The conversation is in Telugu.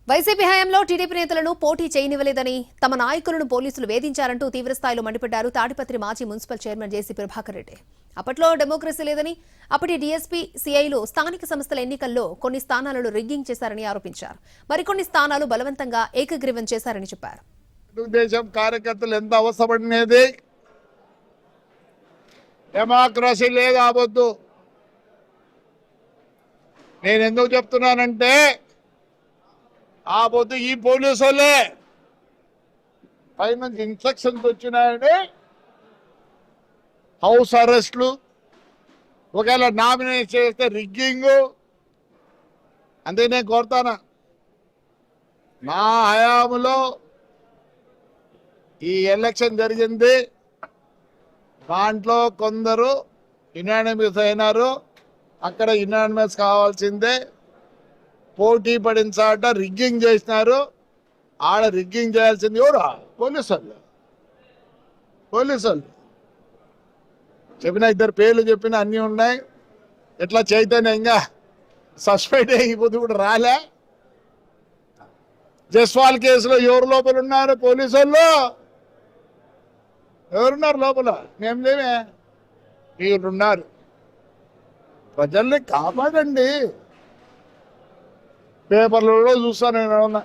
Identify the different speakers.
Speaker 1: వైసీపీ హయాంలో టీడీపీ నేతలను పోటీ చేయనివ్వలేదని తమ నాయకులను పోలీసులు వేధించారంటూ తీవ్రస్థాయిలో మండిపడ్డారు తాడిపత్రి మాజీ మున్సిపల్ చైర్మన్ జేసీ ప్రభాకర్ రెడ్డి. అప్పట్లో డెమోక్రసీ లేదని, అప్పటి డీఎస్పీ సీఐలు స్థానిక సంస్థల ఎన్నికల్లో కొన్ని స్థానాలను రిగ్గింగ్ చేశారని ఆరోపించారు. మరికొన్ని స్థానాలు బలవంతంగా ఏకగ్రీవం చేశారని చెప్పారు.
Speaker 2: తెలుగుదేశం కార్యకర్తలు ఎంత అవసరపడినది, డెమోక్రసీ లేదు ఆవద్దు. నేను ఎందుకు చెప్తున్నానంటే ఆ పొద్దు ఈ పోలీసు వాళ్ళే పైనుంచి ఇన్స్ట్రక్షన్స్ వచ్చినాయని హౌస్ అరెస్టులు, ఒకవేళ నామినేట్ చేస్తే రిగ్గింగ్. అంతే నేను కోరుతాను, నా హయాంలో ఈ ఎలక్షన్ జరిగింది, దాంట్లో కొందరు యునానిమస్ అయినారు, అక్కడ యునానిమస్ కావాల్సిందే, పోటీ పడిన చాట రిగ్గింగ్ చేసినారు. ఆడ రిగ్గింగ్ చేయాల్సింది ఎవరు? పోలీసు వాళ్ళు చెప్పిన ఇద్దరు పేర్లు చెప్పిన అన్నీ ఉన్నాయి. ఎట్లా చైతన్య ఇంకా సస్పెండ్ అయిపోతే కూడా రాలే. జస్వాల్ కేసులో ఎవరు లోపల ఉన్నారు? పోలీసు వాళ్ళు ఎవరున్నారు లోపల? మేము లేమే, వీళ్ళున్నారు. ప్రజల్ని కాపాడండి. పేపర్లలో చూస్తాను నేను.